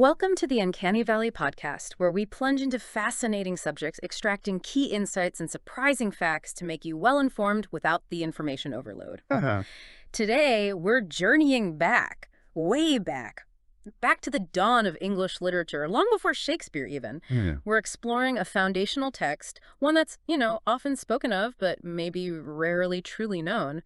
Welcome to the Uncanny Valley podcast, where we plunge into fascinating subjects, extracting key insights and surprising facts to make you well-informed without the information overload. Uh-huh. Today, we're journeying back, way back, back to the dawn of English literature, long before Shakespeare even. Yeah. We're exploring a foundational text, one that's, often spoken of, but maybe rarely truly known,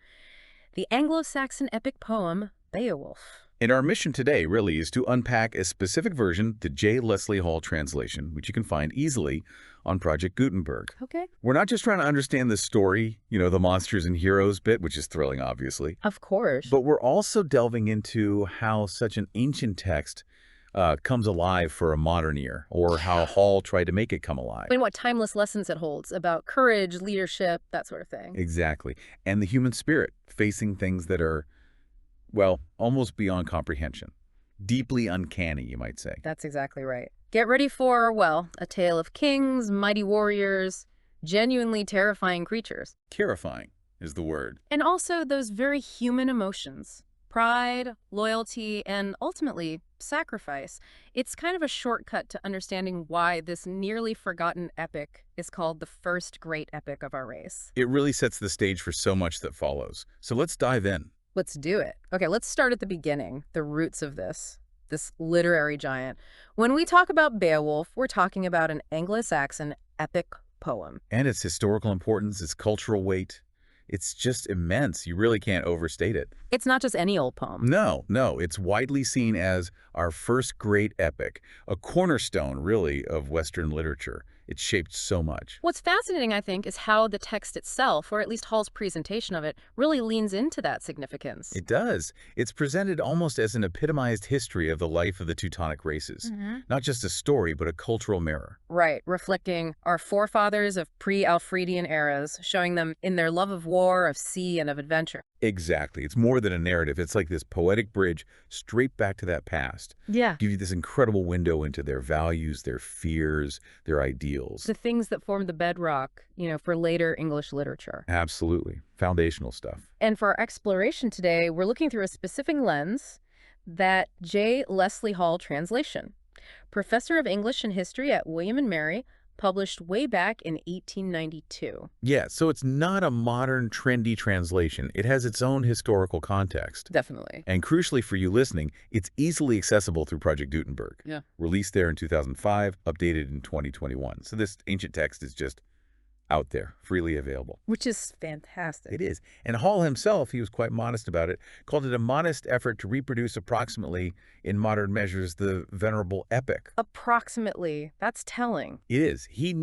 the Anglo-Saxon epic poem, Beowulf. And our mission today really is to unpack a specific version, the J. Lesslie Hall translation, which you can find easily on Project Gutenberg. Okay. We're not just trying to understand the story, the monsters and heroes bit, which is thrilling, obviously. Of course. But we're also delving into how such an ancient text comes alive for a modern ear, or how Hall tried to make it come alive. And what timeless lessons it holds about courage, leadership, that sort of thing. Exactly. And the human spirit facing things that are, well, almost beyond comprehension. Deeply uncanny, you might say. That's exactly right. Get ready for, well, a tale of kings, mighty warriors, genuinely terrifying creatures. Terrifying is the word. And also those very human emotions. Pride, loyalty, and ultimately, sacrifice. It's kind of a shortcut to understanding why this nearly forgotten epic is called the first great epic of our race. It really sets the stage for so much that follows. So let's dive in. Let's do it. Okay, let's start at the beginning, the roots of this literary giant. When we talk about Beowulf, we're talking about an Anglo-Saxon epic poem. And its historical importance, its cultural weight, it's just immense. You really can't overstate it. It's not just any old poem. No, it's widely seen as our first great epic, a cornerstone, really, of Western literature. It's shaped so much. What's fascinating, I think, is how the text itself, or at least Hall's presentation of it, really leans into that significance. It does. It's presented almost as an epitomized history of the life of the Teutonic races. Not just a story, but a cultural mirror. Right, reflecting our forefathers of pre-Alfredian eras, showing them in their love of war, of sea, and of adventure. Exactly. It's more than a narrative. It's like this poetic bridge straight back to that past. Yeah. Give you this incredible window into their values, their fears, their ideals. The things that form the bedrock, for later English literature. Absolutely. Foundational stuff. And for our exploration today, we're looking through a specific lens, that J. Lesslie Hall translation. Professor of English and History at William & Mary, published way back in 1892. Yeah, so it's not a modern, trendy translation. It has its own historical context. Definitely. And crucially for you listening, it's easily accessible through Project Gutenberg. Yeah. Released there in 2005, updated in 2021. So this ancient text is just out there, freely available. Which is fantastic. It is. And Hall himself, he was quite modest about it, called it a modest effort to reproduce approximately, in modern measures, the venerable epic. Approximately. That's telling. It is. He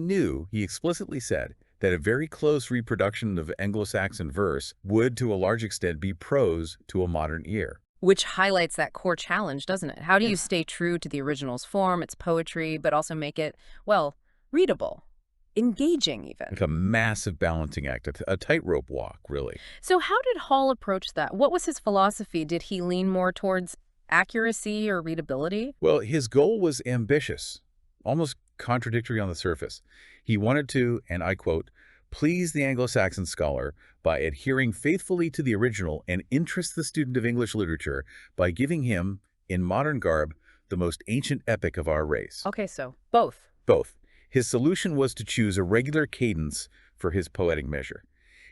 explicitly said, that a very close reproduction of Anglo-Saxon verse would, to a large extent, be prose to a modern ear. Which highlights that core challenge, doesn't it? How do you stay true to the original's form, its poetry, but also make it, well, readable? Engaging, even. Like a massive balancing act, a tightrope walk, really. So how did Hall approach that? What was his philosophy? Did he lean more towards accuracy or readability? Well, his goal was ambitious, almost contradictory on the surface. He wanted to, and I quote, please the Anglo-Saxon scholar by adhering faithfully to the original and interest the student of English literature by giving him, in modern garb, the most ancient epic of our race. Okay, so both. Both. His solution was to choose a regular cadence for his poetic measure.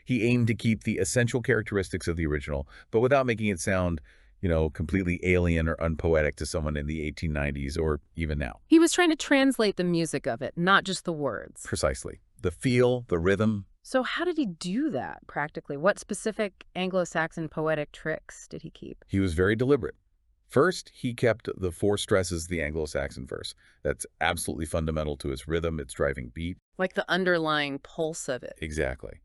He aimed to keep the essential characteristics of the original, but without making it sound, completely alien or unpoetic to someone in the 1890s or even now. He was trying to translate the music of it, not just the words. Precisely. The feel, the rhythm. So how did he do that, practically? What specific Anglo-Saxon poetic tricks did he keep? He was very deliberate. First, he kept the four stresses of the Anglo-Saxon verse. That's absolutely fundamental to its rhythm, its driving beat. Like the underlying pulse of it. Exactly.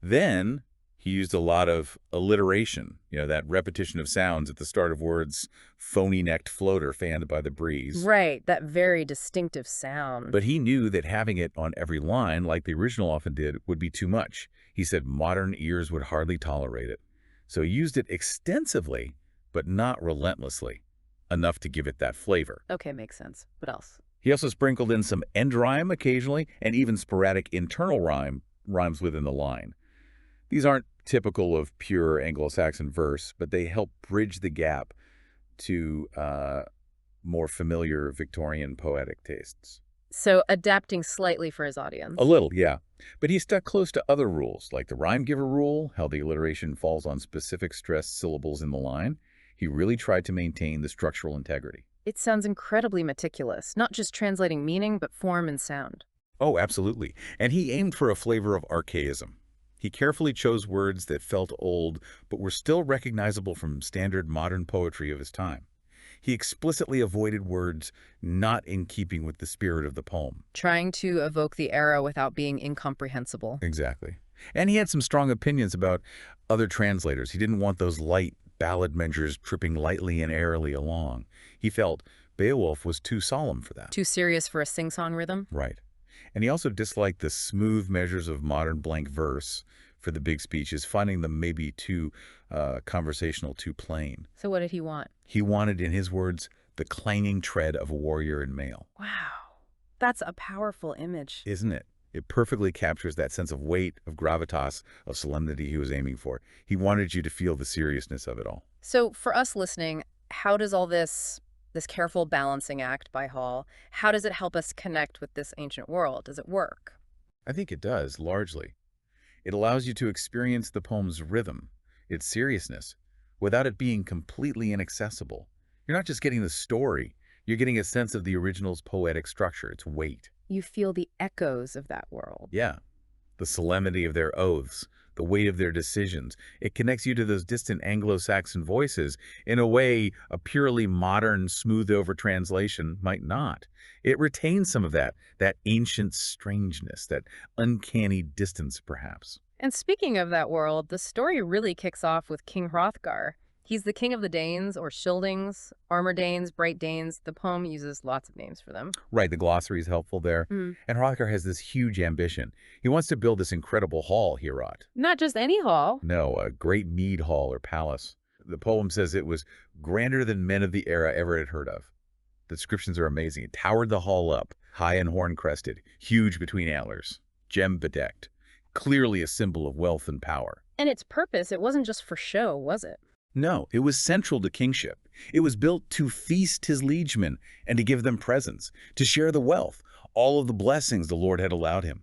Then he used a lot of alliteration, that repetition of sounds at the start of words, phony-necked floater fanned by the breeze. Right, that very distinctive sound. But he knew that having it on every line, like the original often did, would be too much. He said modern ears would hardly tolerate it. So he used it extensively, but not relentlessly, enough to give it that flavor. Okay, makes sense. What else? He also sprinkled in some end rhyme occasionally, and even sporadic internal rhymes within the line. These aren't typical of pure Anglo-Saxon verse, but they help bridge the gap to more familiar Victorian poetic tastes. So adapting slightly for his A audience. little, yeah. But he stuck close to other rules, like the rhyme giver rule, how the alliteration falls on specific stressed syllables in the line. He really tried to maintain the structural integrity. It sounds incredibly meticulous, not just translating meaning, but form and sound. Oh, absolutely. And he aimed for a flavor of archaism. He carefully chose words that felt old, but were still recognizable from standard modern poetry of his time. He explicitly avoided words not in keeping with the spirit of the poem. Trying to evoke the era without being incomprehensible. Exactly. And he had some strong opinions about other translators. He didn't want those light ballad measures tripping lightly and airily along. He felt Beowulf was too solemn for that. Too serious for a sing-song rhythm? Right. And he also disliked the smooth measures of modern blank verse for the big speeches, finding them maybe too conversational, too plain. So what did he want? He wanted, in his words, the clanging tread of a warrior in mail. Wow, that's a powerful image. Isn't it? It perfectly captures that sense of weight, of gravitas, of solemnity he was aiming for. He wanted you to feel the seriousness of it all. So for us listening, how does all this careful balancing act by Hall, how does it help us connect with this ancient world? Does it work? I think it does, largely. It allows you to experience the poem's rhythm, its seriousness, without it being completely inaccessible. You're not just getting the story, you're getting a sense of the original's poetic structure, its weight. You feel the echoes of that world. Yeah, the solemnity of their oaths, the weight of their decisions. It connects you to those distant Anglo-Saxon voices in a way a purely modern, smoothed-over translation might not. It retains some of that ancient strangeness, that uncanny distance, perhaps. And speaking of that world, the story really kicks off with King Hrothgar. He's the king of the Danes, or Scyldings, Armor Danes, Bright Danes. The poem uses lots of names for them. Right, the glossary is helpful there. Mm. And Hrothgar has this huge ambition. He wants to build this incredible hall, Heorot. Not just any hall. No, a great mead-hall or palace. The poem says it was grander than men of the era ever had heard of. The descriptions are amazing. It towered the hall up, high and horn-crested, huge between antlers, gem-bedecked, clearly a symbol of wealth and power. And its purpose, it wasn't just for show, was it? No, it was central to kingship. It was built to feast his liegemen and to give them presents, to share the wealth, all of the blessings the Lord had allowed him.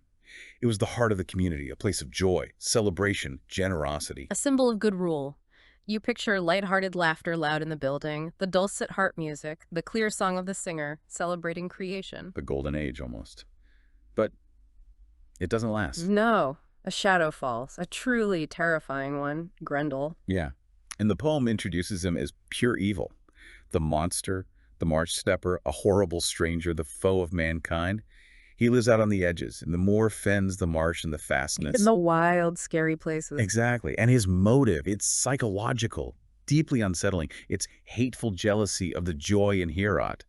It was the heart of the community, a place of joy, celebration, generosity. A symbol of good rule. You picture lighthearted laughter loud in the building, the dulcet harp music, the clear song of the singer, celebrating creation. The golden age, almost. But it doesn't last. No, a shadow falls, a truly terrifying one, Grendel. Yeah. And the poem introduces him as pure evil. The monster, the marsh stepper, a horrible stranger, the foe of mankind. He lives out on the edges, in the moor-fens, the marsh, and the fastness. In the wild, scary places. Exactly. And his motive, it's psychological, deeply unsettling. It's hateful jealousy of the joy in Heorot.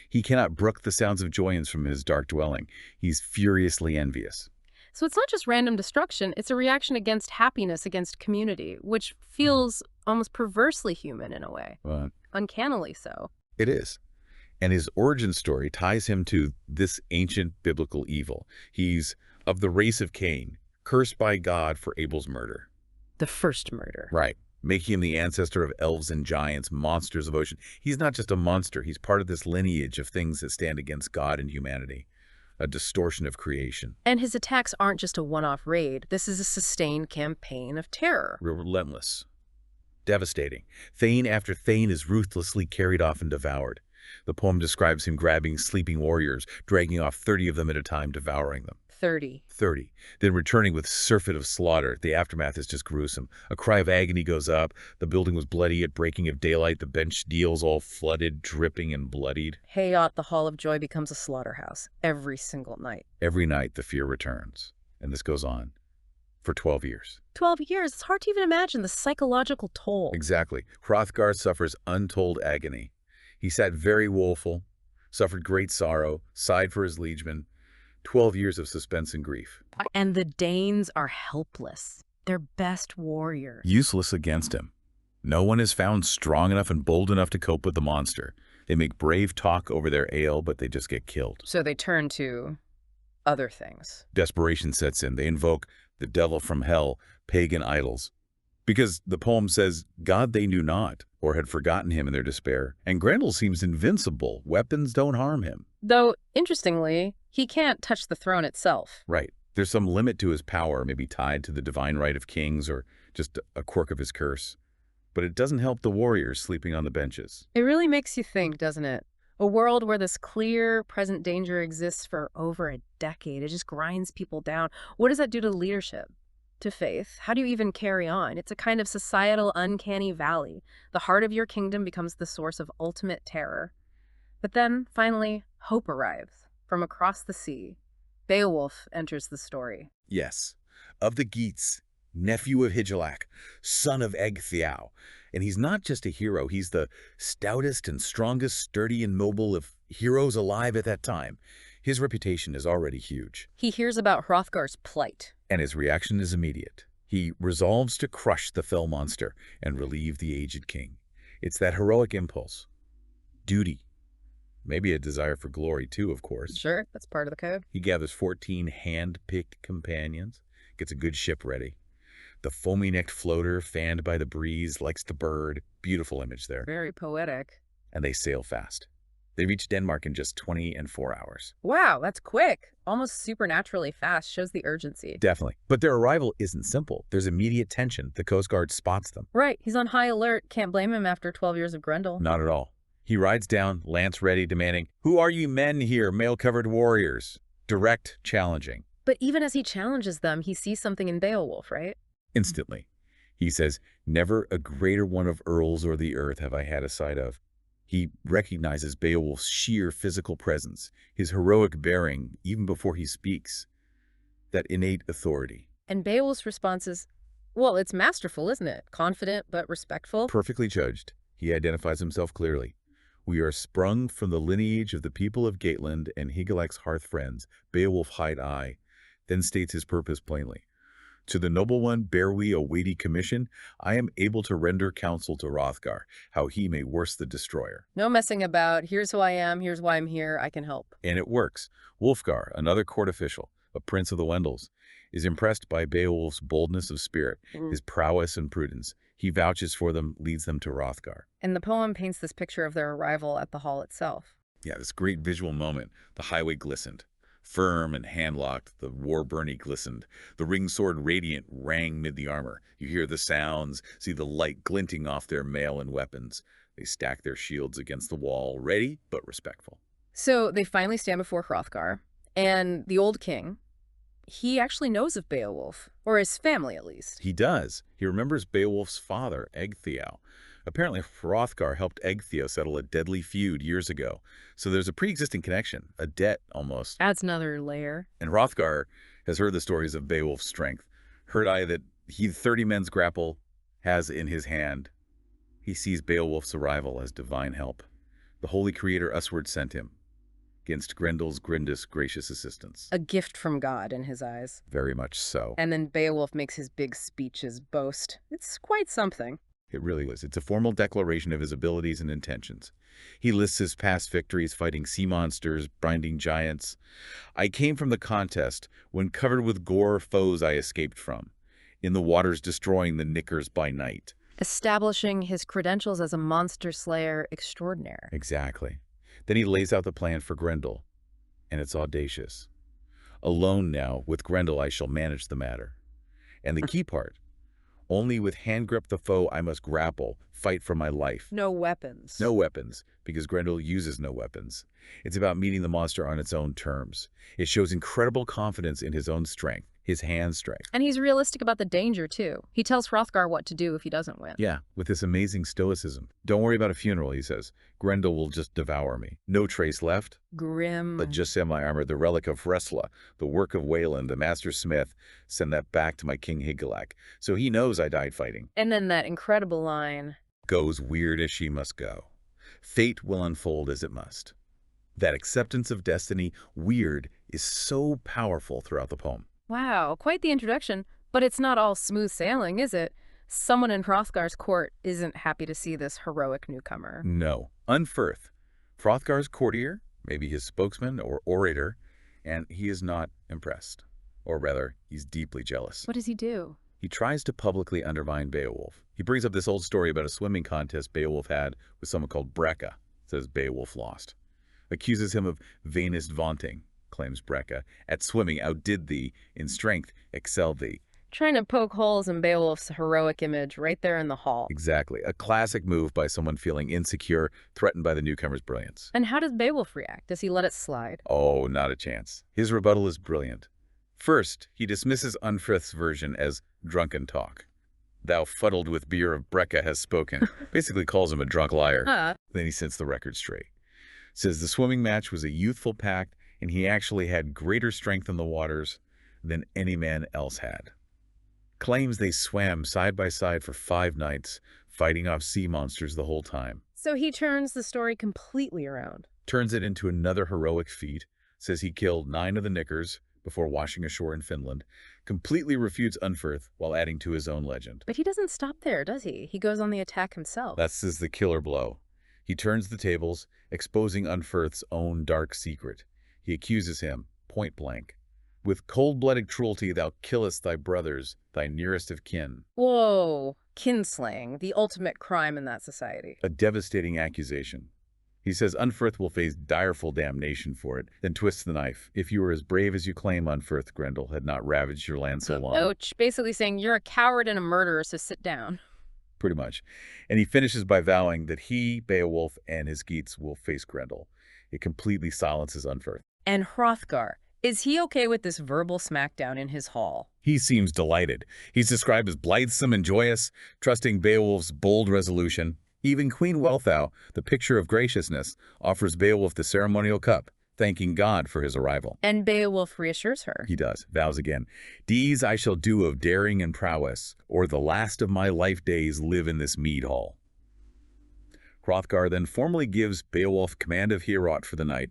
He cannot brook the sounds of joy from his dark dwelling. He's furiously envious. So it's not just random destruction, it's a reaction against happiness, against community, which feels almost perversely human in a way. But Uncannily so. it is. And his origin story ties him to this ancient biblical evil. He's of the race of Cain, cursed by God for Abel's murder. The first murder. Right. Making him the ancestor of elves and giants, monsters of ocean. He's not just a monster. He's part of this lineage of things that stand against God and humanity. A distortion of creation. And his attacks aren't just a one-off raid. This is a sustained campaign of terror. Relentless. Devastating. Thane after Thane is ruthlessly carried off and devoured. The poem describes him grabbing sleeping warriors, dragging off 30 of them at a time, devouring them. 30. 30. Then returning with surfeit of slaughter. The aftermath is just gruesome. A cry of agony goes up. The building was bloody at breaking of daylight. The bench deals all flooded, dripping and bloodied. Heorot, the Hall of Joy, becomes a slaughterhouse every single night. Every night the fear returns. And this goes on for 12 years. 12 years. It's hard to even imagine the psychological toll. Exactly. Hrothgar suffers untold agony. He sat very woeful, suffered great sorrow, sighed for his liegemen. 12 years of suspense and grief. And the Danes are helpless. Their best warriors. Useless against him. No one is found strong enough and bold enough to cope with the monster. They make brave talk over their ale, but they just get killed. So they turn to other things. Desperation sets in. They invoke the devil from hell, pagan idols. Because the poem says, God they knew not, or had forgotten him in their despair, and Grendel seems invincible. Weapons don't harm him. Though, interestingly, he can't touch the throne itself. Right. There's some limit to his power, maybe tied to the divine right of kings or just a quirk of his curse. But it doesn't help the warriors sleeping on the benches. It really makes you think, doesn't it? A world where this clear, present danger exists for over a decade. It just grinds people down. What does that do to leadership? To faith? How do you even carry on? It's a kind of societal uncanny valley. The heart of your kingdom becomes the source of ultimate terror. But then, finally, hope arrives. From across the sea, Beowulf enters the story. Yes, of the Geats, nephew of Hygelac, son of Ecgtheow. And he's not just a hero, he's the stoutest and strongest, sturdy and mobile of heroes alive at that time. His reputation is already huge. He hears about Hrothgar's plight. And his reaction is immediate. He resolves to crush the fell monster and relieve the aged king. It's that heroic impulse. Duty. Maybe a desire for glory too, of course. Sure, that's part of the code. He gathers 14 hand-picked companions, gets a good ship ready. The foamy-necked floater, fanned by the breeze, likes the bird. Beautiful image there. Very poetic. And they sail fast. They reach Denmark in just 24 hours. Wow, that's quick. Almost supernaturally fast. Shows the urgency. Definitely. But their arrival isn't simple. There's immediate tension. The Coast Guard spots them. Right. He's on high alert. Can't blame him after 12 years of Grendel. Not at all. He rides down, lance ready, demanding, "Who are you men here, mail-covered warriors?" Direct, challenging. But even as he challenges them, he sees something in Beowulf, right? Instantly. He says, "Never a greater one of earls or the earth have I had a sight of." He recognizes Beowulf's sheer physical presence, his heroic bearing, even before he speaks. That innate authority. And Beowulf's response is, well, it's masterful, isn't it? Confident but respectful. Perfectly judged. He identifies himself clearly. "We are sprung from the lineage of the people of Gaetland and Hygelac's hearth friends, Beowulf hight I," then states his purpose plainly. "To the noble one bear we a weighty commission. I am able to render counsel to Hrothgar, how he may worst the destroyer." No messing about. Here's who I am. Here's why I'm here. I can help. And it works. Wulfgar, another court official, a prince of the Wendels, is impressed by Beowulf's boldness of spirit, his prowess and prudence. He vouches for them, leads them to Hrothgar. And the poem paints this picture of their arrival at the hall itself. Yeah, this great visual moment. The highway glistened. Firm and hand-locked, the war-burney glistened. The ring sword radiant rang mid the armor. You hear the sounds, see the light glinting off their mail and weapons. They stack their shields against the wall, ready but respectful. So they finally stand before Hrothgar, and the old king, he actually knows of Beowulf, or his family at least. He does. He remembers Beowulf's father, Ecgtheow. Apparently, Hrothgar helped Ecgtheow settle a deadly feud years ago. So there's a pre-existing connection, a debt almost. Adds another layer. And Hrothgar has heard the stories of Beowulf's strength. Heard that he 30 men's grapple has in his hand. He sees Beowulf's arrival as divine help. The holy creator usward sent him, against Grendel's gracious assistance. A gift from God in his eyes. Very much so. And then Beowulf makes his big speech, his boast. It's quite something. It really is. It's a formal declaration of his abilities and intentions. He lists his past victories fighting sea monsters, binding giants. "I came from the contest, when covered with gore foes I escaped from, in the waters destroying the knickers by night." Establishing his credentials as a monster slayer extraordinaire. Exactly. Then he lays out the plan for Grendel, and it's audacious. "Alone now, with Grendel I shall manage the matter." And the key part, "Only with hand grip the foe I must grapple, fight for my life." No weapons. No weapons, because Grendel uses no weapons. It's about meeting the monster on its own terms. It shows incredible confidence in his own strength, his hand strength. And he's realistic about the danger, too. He tells Hrothgar what to do if he doesn't win. Yeah, with this amazing stoicism. "Don't worry about a funeral," he says. "Grendel will just devour me. No trace left, Grim. but just semi-armor, the relic of Hrothgar, the work of Wayland, the master smith. Send that back to my king Hygelac. So he knows I died fighting." And then that incredible line. "Goes weird as she must go. Fate will unfold as it must." That acceptance of destiny, weird, is so powerful throughout the poem. Wow, quite the introduction. But it's not all smooth sailing, is it? Someone in Hrothgar's court isn't happy to see this heroic newcomer. No. Unferth, Hrothgar's courtier, maybe his spokesman or orator, and he is not impressed. Or rather, he's deeply jealous. What does he do? He tries to publicly undermine Beowulf. He brings up this old story about a swimming contest Beowulf had with someone called Breca. Says Beowulf lost. Accuses him of vainest vaunting, claims Breca. At swimming outdid thee, in strength excelled thee. Trying to poke holes in Beowulf's heroic image right there in the hall. Exactly. A classic move by someone feeling insecure, threatened by the newcomer's brilliance. And how does Beowulf react? Does he let it slide? Oh, not a chance. His rebuttal is brilliant. First, he dismisses Unferth's version as drunken talk. Thou fuddled with beer of Breca has spoken. Basically calls him a drunk liar. Then he sets the record straight. Says the swimming match was a youthful pact, and he actually had greater strength in the waters than any man else had. Claims they swam side by side for 5 nights, fighting off sea monsters the whole time. So he turns the story completely around. Turns it into another heroic feat, says he killed 9 of the Knickers before washing ashore in Finland, completely refutes Unferth while adding to his own legend. But he doesn't stop there, does he? He goes on the attack himself. That's the killer blow. He turns the tables, exposing Unferth's own dark secret. He accuses him, point blank. With cold-blooded cruelty thou killest thy brothers, thy nearest of kin. Whoa. Kinslaying, the ultimate crime in that society. A devastating accusation. He says Unferth will face direful damnation for it, then twists the knife. If you were as brave as you claim, Unferth, Grendel had not ravaged your land so long. Ouch. Basically saying you're a coward and a murderer, so sit down. Pretty much. And he finishes by vowing that he, Beowulf, and his Geats will face Grendel. It completely silences Unferth. And Hrothgar. Is he okay with this verbal smackdown in his hall? He seems delighted. He's described as blithesome and joyous, trusting Beowulf's bold resolution. Even Queen Wealhtheow, the picture of graciousness, offers Beowulf the ceremonial cup, thanking God for his arrival. And Beowulf reassures her. He does, vows again. Deeds I shall do of daring and prowess, or the last of my life days live in this mead-hall. Hrothgar then formally gives Beowulf command of Heorot for the night.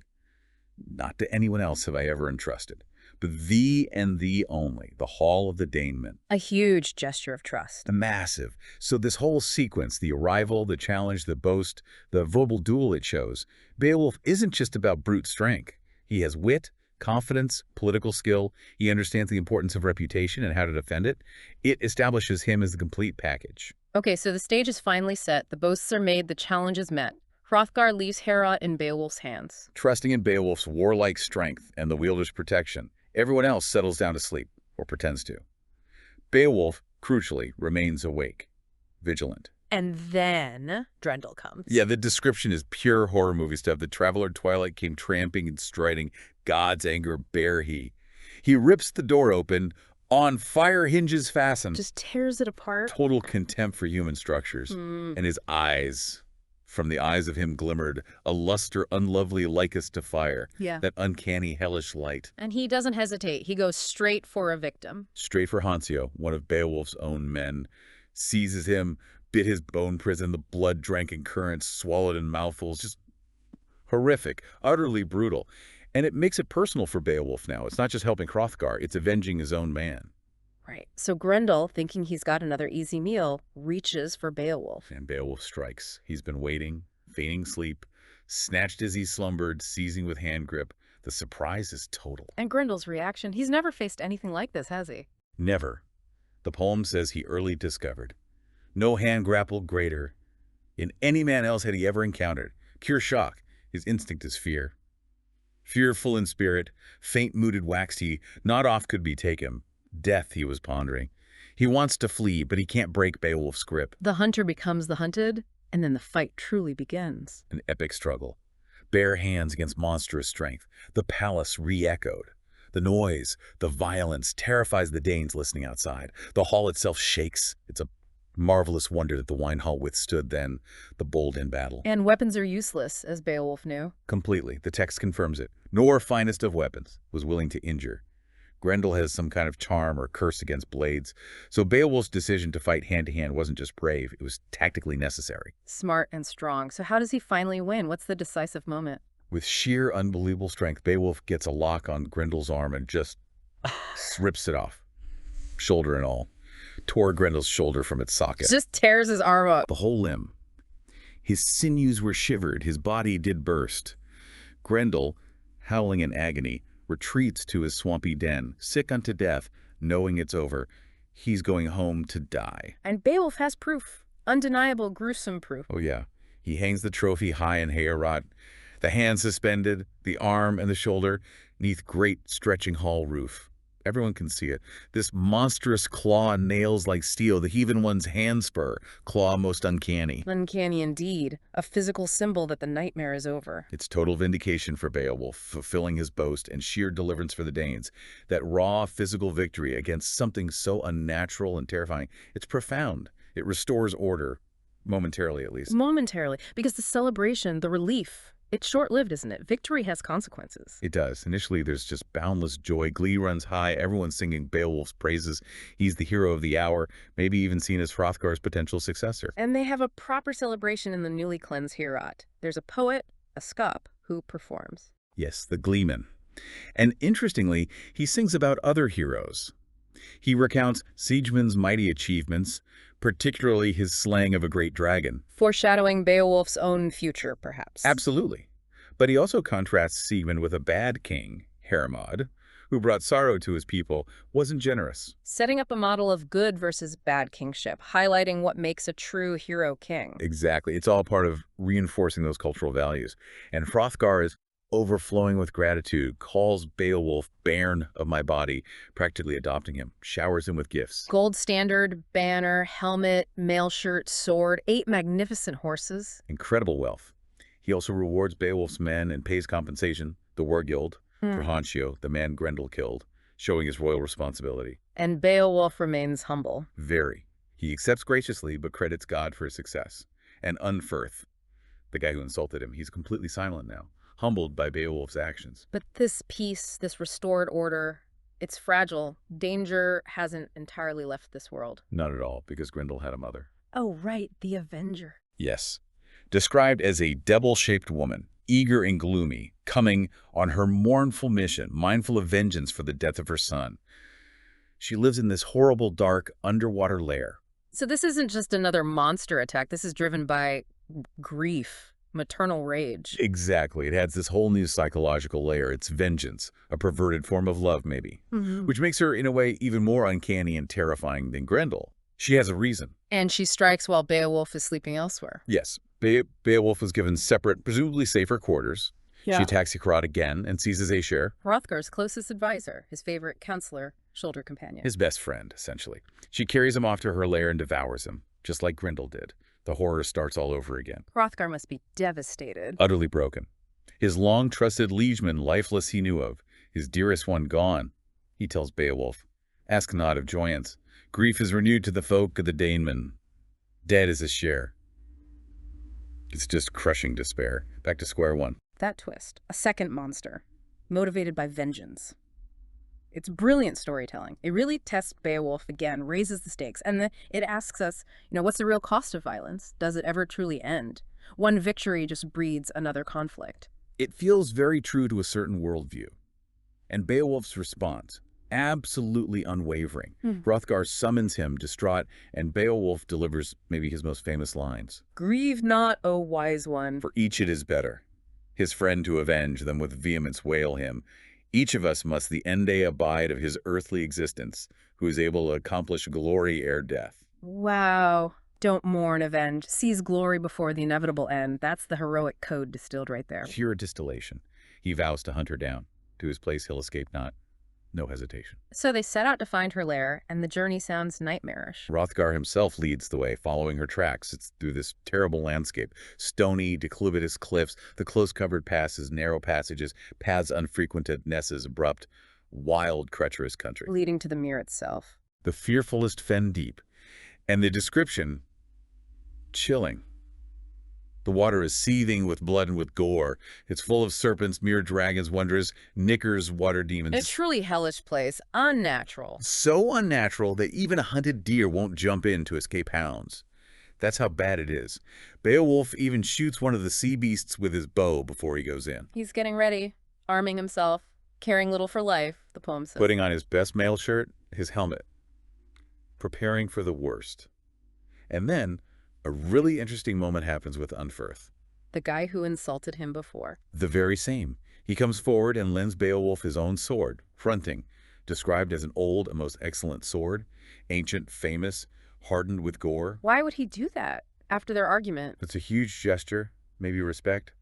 Not to anyone else have I ever entrusted, but thee and thee only, the hall of the Danemen. A huge gesture of trust. Massive. So this whole sequence, the arrival, the challenge, the boast, the verbal duel it shows, Beowulf isn't just about brute strength. He has wit, confidence, political skill. He understands the importance of reputation and how to defend it. It establishes him as the complete package. Okay, so the stage is finally set, the boasts are made, the challenge is met. Hrothgar leaves Heorot in Beowulf's hands. Trusting in Beowulf's warlike strength and the wielder's protection, everyone else settles down to sleep, or pretends to. Beowulf, crucially, remains awake, vigilant. And then Grendel comes. Yeah, the description is pure horror movie stuff. The traveler Twilight came tramping and striding, God's anger bare he. He rips the door open, on fire hinges fastened. Just tears it apart. Total contempt for human structures. And his eyes, from the eyes of him glimmered, a luster unlovely likest to fire. Yeah. That uncanny hellish light. And he doesn't hesitate. He goes straight for a victim. Straight for Hansio, one of Beowulf's own men. Seizes him, bit his bone prison, the blood drank in currents, swallowed in mouthfuls. Just horrific, utterly brutal. And it makes it personal for Beowulf now. It's not just helping Hrothgar, it's avenging his own man. Right. So Grendel, thinking he's got another easy meal, reaches for Beowulf. And Beowulf strikes. He's been waiting, feigning sleep, snatched as he slumbered, seizing with hand grip. The surprise is total. And Grendel's reaction, he's never faced anything like this, has he? Never. The poem says he early discovered. No hand grapple greater in any man else had he ever encountered. Pure shock. His instinct is fear. Fearful in spirit, faint-mooded waxed he, not off could betake him. Death he was pondering. He wants to flee, but he can't break Beowulf's grip. The hunter becomes the hunted, and then the fight truly begins. An epic struggle. Bare hands against monstrous strength. The palace re-echoed. The noise, the violence, terrifies the Danes listening outside. The hall itself shakes. It's a marvelous wonder that the wine hall withstood then the bold in battle. And weapons are useless, as Beowulf knew. Completely. The text confirms it. Nor finest of weapons was willing to injure. Grendel has some kind of charm or curse against blades, so Beowulf's decision to fight hand-to-hand wasn't just brave, it was tactically necessary. Smart and strong. So how does he finally win? What's the decisive moment? With sheer unbelievable strength, Beowulf gets a lock on Grendel's arm and just rips it off, shoulder and all. Tore Grendel's shoulder from its socket. Just tears his arm up. The whole limb. His sinews were shivered, his body did burst. Grendel, howling in agony, retreats to his swampy den, sick unto death, knowing it's over. He's going home to die. And Beowulf has proof. Undeniable, gruesome proof. Oh yeah. He hangs the trophy high in Heorot, the hand suspended, the arm and the shoulder, neath great stretching hall roof. Everyone can see it. This monstrous claw nails like steel, the heathen one's handspur, claw most uncanny. Uncanny indeed. A physical symbol that the nightmare is over. It's total vindication for Beowulf, fulfilling his boast and sheer deliverance for the Danes. That raw physical victory against something so unnatural and terrifying, it's profound. It restores order, momentarily at least. Momentarily. Because the celebration, the relief, it's short-lived, isn't it? Victory has consequences. It does. Initially, there's just boundless joy. Glee runs high. Everyone's singing Beowulf's praises. He's the hero of the hour, maybe even seen as Hrothgar's potential successor. And they have a proper celebration in the newly cleansed Heorot. There's a poet, a scop, who performs. Yes, the gleeman. And interestingly, he sings about other heroes. He recounts Siegemen's mighty achievements, particularly his slaying of a great dragon. Foreshadowing Beowulf's own future, perhaps. Absolutely. But he also contrasts Siegmund with a bad king, Hermod, who brought sorrow to his people, wasn't generous. Setting up a model of good versus bad kingship, highlighting what makes a true hero king. Exactly. It's all part of reinforcing those cultural values. And Hrothgar is overflowing with gratitude, calls Beowulf bairn of my body, practically adopting him, showers him with gifts. Gold standard, banner, helmet, mail shirt, sword, 8 magnificent horses. Incredible wealth. He also rewards Beowulf's men and pays compensation, the war guild, for Hontio, the man Grendel killed, showing his royal responsibility. And Beowulf remains humble. Very. He accepts graciously, but credits God for his success. And Unferth, the guy who insulted him, he's completely silent now, humbled by Beowulf's actions. But this peace, this restored order, it's fragile. Danger hasn't entirely left this world. Not at all, because Grendel had a mother. Oh, right, the Avenger. Yes. Described as a devil-shaped woman, eager and gloomy, coming on her mournful mission, mindful of vengeance for the death of her son. She lives in this horrible, dark, underwater lair. So this isn't just another monster attack. This is driven by grief. Maternal rage. Exactly. It adds this whole new psychological layer. It's vengeance, a perverted form of love, maybe, which makes her, in a way, even more uncanny and terrifying than Grendel. She has a reason. And she strikes while Beowulf is sleeping elsewhere. Yes. Beowulf was given separate, presumably safer quarters. Yeah. She attacks Heorot again and seizes Aesir. Hrothgar's closest advisor, his favorite counselor, shoulder companion. His best friend, essentially. She carries him off to her lair and devours him, just like Grendel did. The horror starts all over again. Hrothgar must be devastated. Utterly broken. His long-trusted liegeman lifeless he knew of, his dearest one gone. He tells Beowulf, ask not of joyance. Grief is renewed to the folk of the Danemen. Dead is his share. It's just crushing despair. Back to square one. That twist. A second monster. Motivated by vengeance. It's brilliant storytelling. It really tests Beowulf again, raises the stakes, and it asks us, what's the real cost of violence? Does it ever truly end? One victory just breeds another conflict. It feels very true to a certain worldview. And Beowulf's response, absolutely unwavering. Hrothgar summons him, distraught, and Beowulf delivers maybe his most famous lines. Grieve not, O wise one. For each it is better. His friend to avenge, them with vehemence wail him. Each of us must the end day abide of his earthly existence, who is able to accomplish glory ere death. Wow. Don't mourn, avenge. Seize glory before the inevitable end. That's the heroic code distilled right there. Pure distillation. He vows to hunt her down. To his place he'll escape not. No hesitation. So they set out to find her lair, and the journey sounds nightmarish. Hrothgar himself leads the way, following her tracks. It's through this terrible landscape. Stony, declivitous cliffs, the close-covered passes, narrow passages, paths unfrequented, nesses abrupt, wild, treacherous country. Leading to the mere itself. The fearfulest fen deep. And the description, chilling. The water is seething with blood and with gore. It's full of serpents, mere dragons, wondrous, knickers, water demons. A truly hellish place. Unnatural. So unnatural that even a hunted deer won't jump in to escape hounds. That's how bad it is. Beowulf even shoots one of the sea beasts with his bow before he goes in. He's getting ready, arming himself, caring little for life, the poem says. Putting on his best mail shirt, his helmet. Preparing for the worst. And then a really interesting moment happens with Unferth. The guy who insulted him before. The very same. He comes forward and lends Beowulf his own sword, fronting, described as an old and most excellent sword, ancient, famous, hardened with gore. Why would he do that after their argument? It's a huge gesture, maybe respect,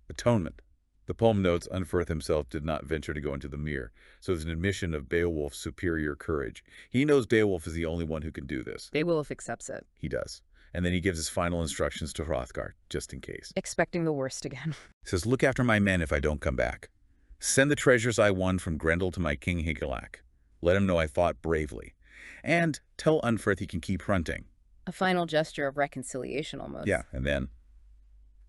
atonement. The poem notes Unferth himself did not venture to go into the mere, so it's an admission of Beowulf's superior courage. He knows Beowulf is the only one who can do this. Beowulf accepts it, He does. And then he gives his final instructions to Hrothgar, just in case. expecting the worst again. He says, "Look after my men if I don't come back. Send the treasures I won from Grendel to my king Hygelac. Let him know I fought bravely. And tell Unferth he can keep hunting." A final gesture of reconciliation almost. Yeah, and then,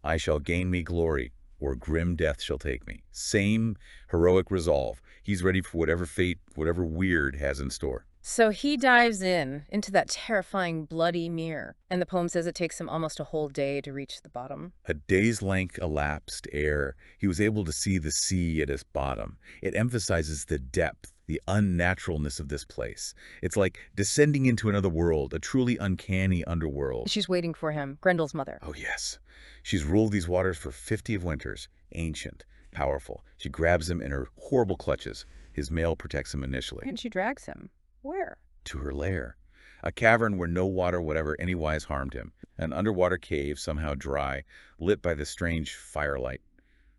"I shall gain me glory, or grim death shall take me." Same heroic resolve. He's ready for whatever fate, whatever weird has in store. So he dives into that terrifying bloody mere, and the poem says it takes him almost a whole day to reach the bottom. A day's length elapsed ere he was able to see the sea at its bottom. It emphasizes the depth, the unnaturalness of this place. It's like descending into another world, a truly uncanny underworld. She's waiting for him, Grendel's mother. Oh, yes. She's ruled these waters for 50 of winters, ancient, powerful. She grabs him in her horrible clutches. His mail protects him initially. And she drags him. Where? To her lair, a cavern where no water would ever anywise harmed him, an underwater cave somehow dry, lit by the strange firelight,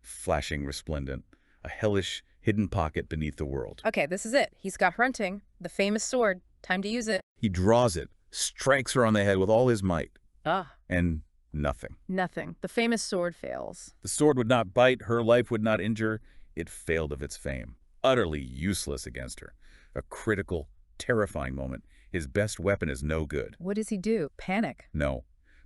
flashing resplendent, a hellish hidden pocket beneath the world. Okay, this is it. He's got Hrunting, the famous sword. Time to use it. He draws it, strikes her on the head with all his might, Ah, and nothing. nothing. The famous sword fails. The sword would not bite, her life would not injure. It failed of its fame, utterly useless against her. A critical, terrifying moment. His best weapon is no good. What does he do? Panic. No.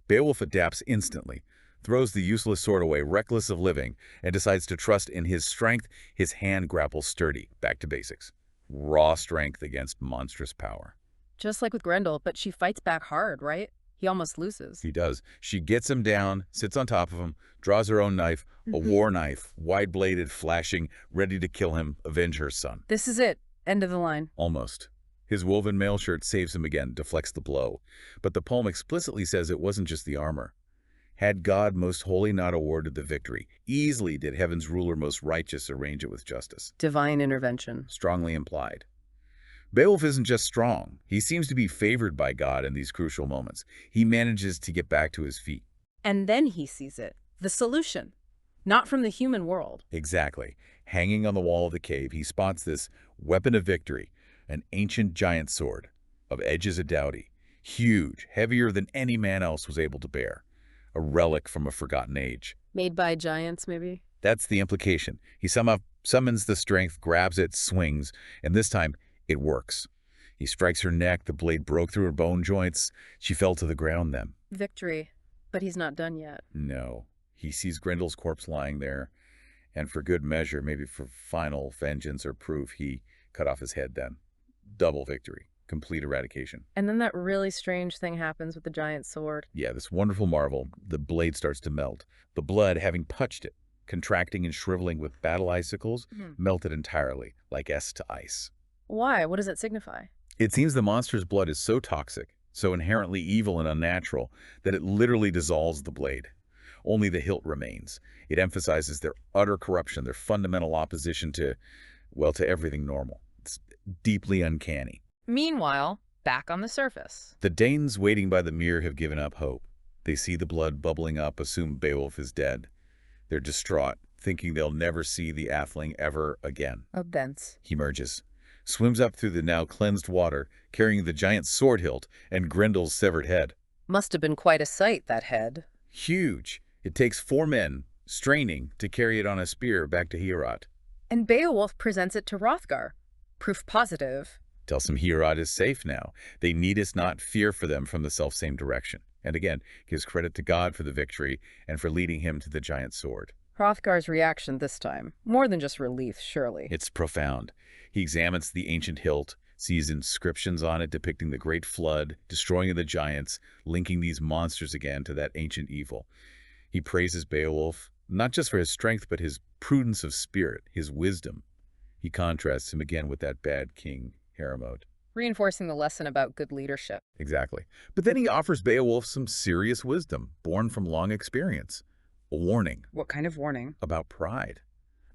Beowulf adapts instantly, throws the useless sword away, reckless of living, and decides to trust in his strength. His hand grapples sturdy. Back to basics. Raw strength against monstrous power. Just like with Grendel, but she fights back hard, right? He almost loses. He does. She gets him down, sits on top of him, draws her own knife, a war knife, wide-bladed, flashing, ready to kill him, avenge her son. This is it. End of the line. Almost. His woven mail shirt saves him again, deflects the blow. But the poem explicitly says it wasn't just the armor. Had God most holy not awarded the victory, easily did heaven's ruler most righteous arrange it with justice. Divine intervention. Strongly implied. Beowulf isn't just strong. He seems to be favored by God in these crucial moments. He manages to get back to his feet. And then he sees it. The solution. Not from the human world. Exactly. Hanging on the wall of the cave, he spots this weapon of victory, an ancient giant sword, of edges a doughty, huge, heavier than any man else was able to bear, a relic from a forgotten age. Made by giants, maybe? That's the implication. He somehow summons the strength, grabs it, swings, and this time it works. He strikes her neck, the blade broke through her bone joints. She fell to the ground then. Victory. But he's not done yet. No. He sees Grendel's corpse lying there, and for good measure, maybe for final vengeance or proof, he cut off his head then. Double victory. Complete eradication. And then that really strange thing happens with the giant sword. Yeah, this wonderful marvel. The blade starts to melt. The blood, having touched it, contracting and shriveling with battle icicles, melted entirely, like to ice. Why? What does it signify? It seems the monster's blood is so toxic, so inherently evil and unnatural, that it literally dissolves the blade. Only the hilt remains. It emphasizes their utter corruption, their fundamental opposition to, well, to everything normal. It's deeply uncanny. Meanwhile, back on the surface. The Danes waiting by the mere have given up hope. They see the blood bubbling up, assume Beowulf is dead. They're distraught, thinking they'll never see the atheling ever again. Thence. He emerges, swims up through the now cleansed water, carrying the giant sword hilt and Grendel's severed head. Must have been quite a sight, that head. Huge. It takes 4 men, straining, to carry it on a spear back to Heorot. And Beowulf presents it to Hrothgar. Proof positive. Tells him Heorot is safe now. They need us not fear for them from the selfsame direction. And again, gives credit to God for the victory and for leading him to the giant sword. Hrothgar's reaction this time. More than just relief, surely. It's profound. He examines the ancient hilt, sees inscriptions on it depicting the great flood, destroying the giants, linking these monsters again to that ancient evil. He praises Beowulf, not just for his strength, but his prudence of spirit, his wisdom. He contrasts him again with that bad king, Heorot. Reinforcing the lesson about good leadership. Exactly. But then he offers Beowulf some serious wisdom, born from long experience. A warning. What kind of warning? About pride.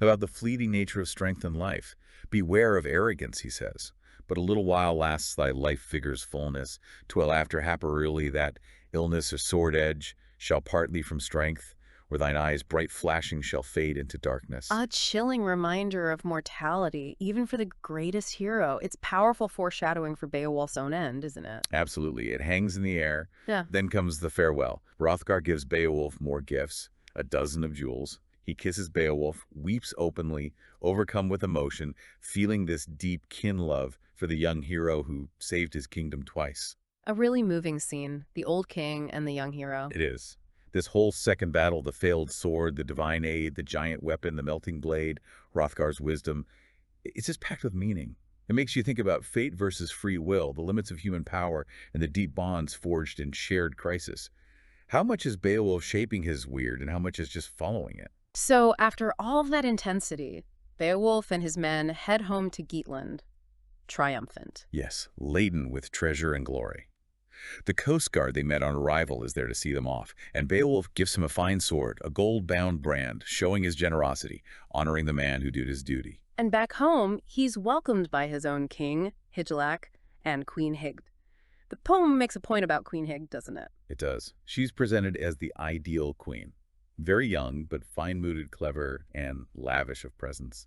about the fleeting nature of strength and life. Beware of arrogance, he says. But a little while lasts thy life vigor's fullness, till after happily that illness or sword edge shall part thee from strength, or thine eyes bright flashing shall fade into darkness. A chilling reminder of mortality, even for the greatest hero. It's powerful foreshadowing for Beowulf's own end, isn't it? Absolutely. It hangs in the air. Yeah. Then comes the farewell. Hrothgar gives Beowulf more gifts, a dozen of jewels. He kisses Beowulf, weeps openly, overcome with emotion, feeling this deep kin love for the young hero who saved his kingdom twice. A really moving scene, the old king and the young hero. It is. This whole second battle, the failed sword, the divine aid, the giant weapon, the melting blade, Hrothgar's wisdom, it's just packed with meaning. It makes you think about fate versus free will, the limits of human power, and the deep bonds forged in shared crisis. How much is Beowulf shaping his weird and how much is just following it? So after all of that intensity, Beowulf and his men head home to Geatland, triumphant. Yes, laden with treasure and glory. The coast guard they met on arrival is there to see them off, and Beowulf gives him a fine sword, a gold-bound brand, showing his generosity, honoring the man who did his duty. And back home, he's welcomed by his own king, Hygelac, and Queen Hygd. The poem makes a point about Queen Hygd, doesn't it? It does. She's presented as the ideal queen. Very young, but fine-mooded, clever, and lavish of presents.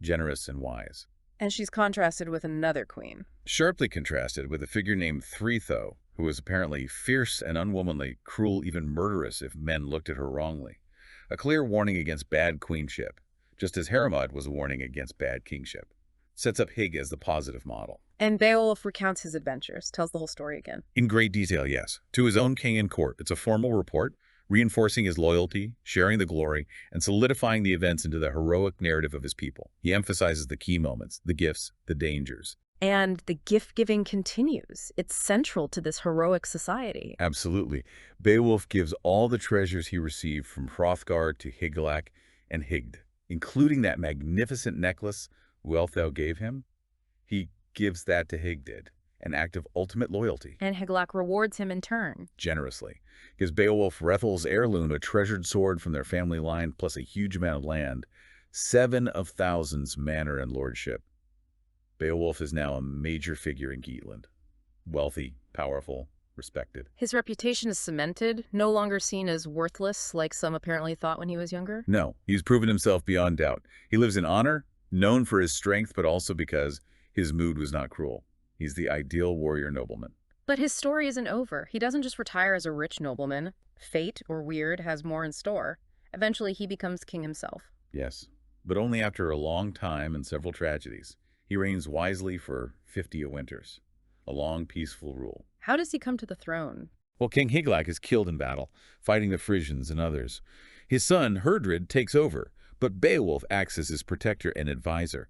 Generous and wise. And she's contrasted with another queen. Sharply contrasted with a figure named Thretho, who was apparently fierce and unwomanly, cruel, even murderous if men looked at her wrongly. A clear warning against bad queenship, just as Heorot was a warning against bad kingship. Sets up Hygd as the positive model. And Beowulf recounts his adventures, tells the whole story again. In great detail, yes. To his own king and court. It's a formal report, reinforcing his loyalty, sharing the glory, and solidifying the events into the heroic narrative of his people. He emphasizes the key moments, the gifts, the dangers. And the gift-giving continues. It's central to this heroic society. Absolutely. Beowulf gives all the treasures he received from Hrothgar to Hygelac and Hygd, including that magnificent necklace Wealhtheow gave him. He gives that to Hygd, an act of ultimate loyalty. And Hygelac rewards him in turn. Generously. Gives Beowulf Hrethel's heirloom, a treasured sword from their family line, plus a huge amount of land. 7 of thousands manor and lordship. Beowulf is now a major figure in Geatland. Wealthy, powerful, respected. His reputation is cemented, no longer seen as worthless like some apparently thought when he was younger. No, he's proven himself beyond doubt. He lives in honor, known for his strength, but also because his mood was not cruel. He's the ideal warrior nobleman. But his story isn't over. He doesn't just retire as a rich nobleman. Fate, or weird, has more in store. Eventually, he becomes king himself. Yes, but only after a long time and several tragedies. He reigns wisely for 50 winters. A long, peaceful rule. How does he come to the throne? Well, King Hygelac is killed in battle, fighting the Frisians and others. His son, Heorot, takes over, but Beowulf acts as his protector and advisor.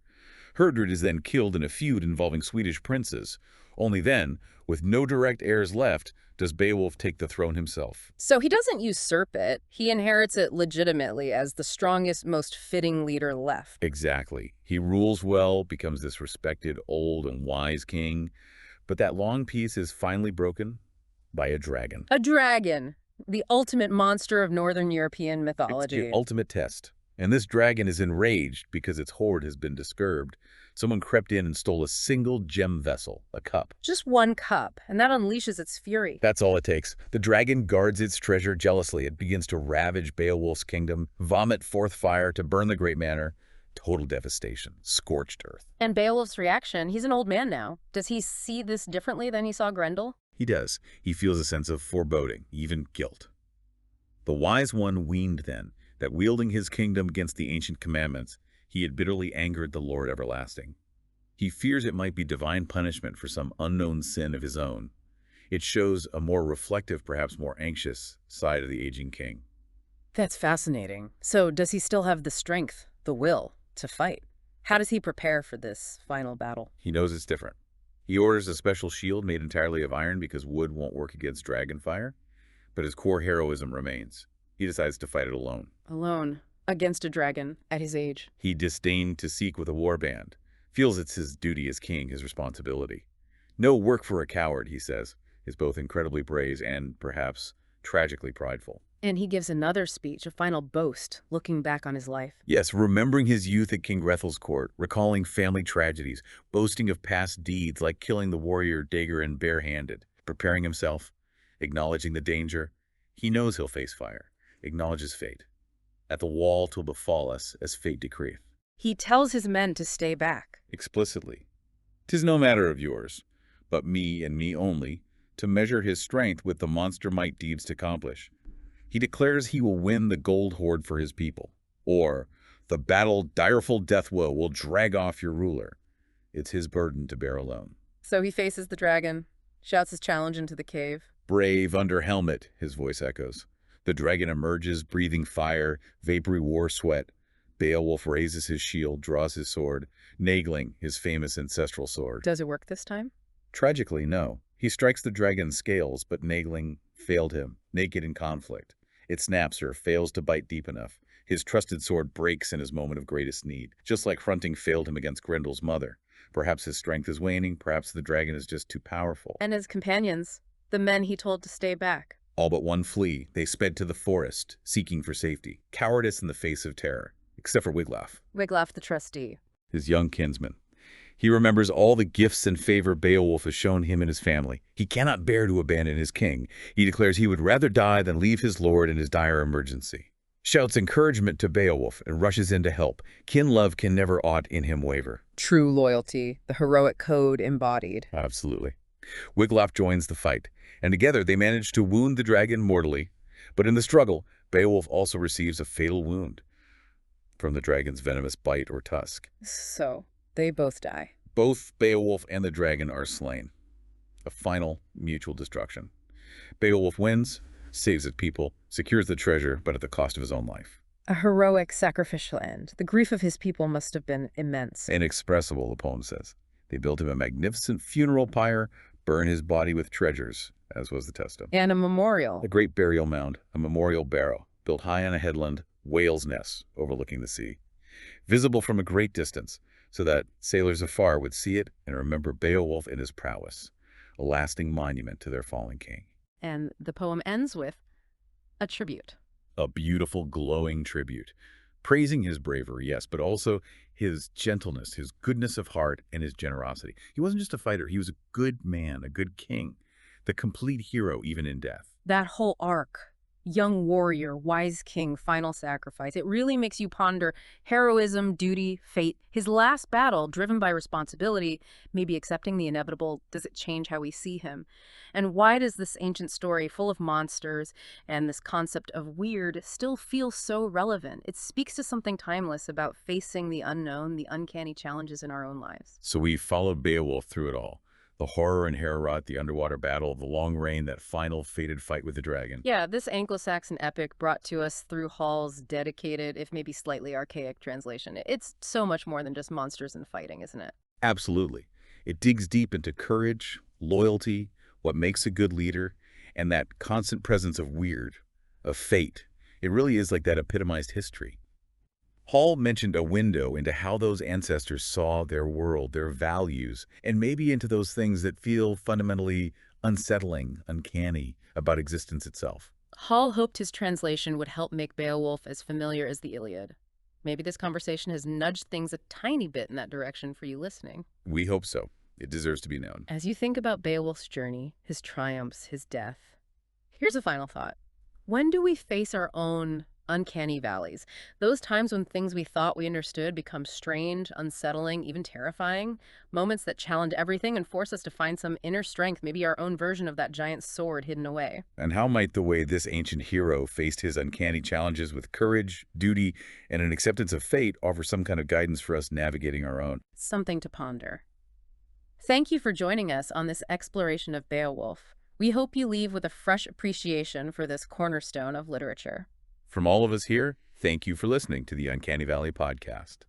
Heorot is then killed in a feud involving Swedish princes. Only then, with no direct heirs left, does Beowulf take the throne himself. So he doesn't usurp it. He inherits it legitimately as the strongest, most fitting leader left. Exactly. He rules well, becomes this respected, old, and wise king. But that long peace is finally broken by a dragon. A dragon, the ultimate monster of Northern European mythology. It's the ultimate test. And this dragon is enraged because its hoard has been disturbed. Someone crept in and stole a single gem vessel, a cup. Just one cup, and that unleashes its fury. That's all it takes. The dragon guards its treasure jealously. It begins to ravage Beowulf's kingdom, vomit forth fire to burn the great manor. Total devastation, scorched earth. And Beowulf's reaction, he's an old man now. Does he see this differently than he saw Grendel? He does. He feels a sense of foreboding, even guilt. The wise one weened then that wielding his kingdom against the ancient commandments, he had bitterly angered the Lord everlasting. He fears it might be divine punishment for some unknown sin of his own. It shows a more reflective, perhaps more anxious, side of the aging king. That's fascinating. So does he still have the strength, the will, to fight? How does he prepare for this final battle? He knows it's different. He orders a special shield made entirely of iron because wood won't work against dragon fire, but his core heroism remains. He decides to fight it alone. Alone, against a dragon, at his age. He disdained to seek with a warband, feels it's his duty as king, his responsibility. No work for a coward, he says, is both incredibly brave and, perhaps, tragically prideful. And he gives another speech, a final boast, looking back on his life. Yes, remembering his youth at King Grethel's court, recalling family tragedies, boasting of past deeds like killing the warrior Daggerin barehanded, preparing himself, acknowledging the danger. He knows he'll face fire, acknowledges fate. At the wall 'twill befall us as fate decreeth. He tells his men to stay back. Explicitly. 'Tis no matter of yours, but me and me only, to measure his strength with the monster might deeds to accomplish. He declares he will win the gold hoard for his people, or the battle direful death woe will drag off your ruler. It's his burden to bear alone. So he faces the dragon, shouts his challenge into the cave. Brave under helmet, his voice echoes. The dragon emerges, breathing fire, vapory war sweat. Beowulf raises his shield, draws his sword, Naegling, his famous ancestral sword. Does it work this time? Tragically, no. He strikes the dragon's scales, but Naegling failed him, naked in conflict. It snaps her, fails to bite deep enough. His trusted sword breaks in his moment of greatest need, just like Hrunting failed him against Grendel's mother. Perhaps his strength is waning, perhaps the dragon is just too powerful. And his companions, the men he told to stay back. All but one flee. They sped to the forest, seeking for safety. Cowardice in the face of terror, except for Wiglaf, Wiglaf the trustee. his young kinsman. He remembers all the gifts and favor Beowulf has shown him and his family. He cannot bear to abandon his king. He declares he would rather die than leave his lord in his dire emergency. Shouts encouragement to Beowulf and rushes in to help. Kin love can never aught in him waver. True loyalty, the heroic code embodied. Absolutely. Wiglaf joins the fight, and together they manage to wound the dragon mortally. But in the struggle, Beowulf also receives a fatal wound from the dragon's venomous bite or tusk. So, they both die. Both Beowulf and the dragon are slain. A final mutual destruction. Beowulf wins, saves his people, secures the treasure, but at the cost of his own life. A heroic sacrificial end. The grief of his people must have been immense. Inexpressible, the poem says. They built him a magnificent funeral pyre, burn his body with treasures, as was the custom. And a memorial. A great burial mound, a memorial barrow, built high on a headland, whale's nest overlooking the sea. Visible from a great distance, so that sailors afar would see it and remember Beowulf and his prowess, a lasting monument to their fallen king. And the poem ends with a tribute. A beautiful, glowing tribute, praising his bravery, yes, but also his gentleness, his goodness of heart, and his generosity. He wasn't just a fighter, he was a good man, a good king, the complete hero even in death. That whole arc, young warrior, wise king, final sacrifice, it really makes you ponder heroism, duty, fate. His last battle, driven by responsibility, maybe accepting the inevitable, does it change how we see him? And why does this ancient story, full of monsters and this concept of weird, still feel so relevant? It speaks to something timeless about facing the unknown, the uncanny challenges in our own lives. So we followed Beowulf through it all. The horror in Heorot, the underwater battle, the long rain, that final fated fight with the dragon. Yeah, this Anglo-Saxon epic brought to us through Hall's dedicated, if maybe slightly archaic translation. It's so much more than just monsters and fighting, isn't it? Absolutely. It digs deep into courage, loyalty, what makes a good leader, and that constant presence of weird, of fate. It really is like that epitomized history. Hall mentioned a window into how those ancestors saw their world, their values, and maybe into those things that feel fundamentally unsettling, uncanny about existence itself. Hall hoped his translation would help make Beowulf as familiar as the Iliad. Maybe this conversation has nudged things a tiny bit in that direction for you listening. We hope so. It deserves to be known. As you think about Beowulf's journey, his triumphs, his death, here's a final thought. When do we face our own uncanny valleys? Those times when things we thought we understood become strange, unsettling, even terrifying. Moments that challenge everything and force us to find some inner strength, maybe our own version of that giant sword hidden away. And how might the way this ancient hero faced his uncanny challenges with courage, duty, and an acceptance of fate offer some kind of guidance for us navigating our own? Something to ponder. Thank you for joining us on this exploration of Beowulf. We hope you leave with a fresh appreciation for this cornerstone of literature. From all of us here, thank you for listening to the Uncanny Valley podcast.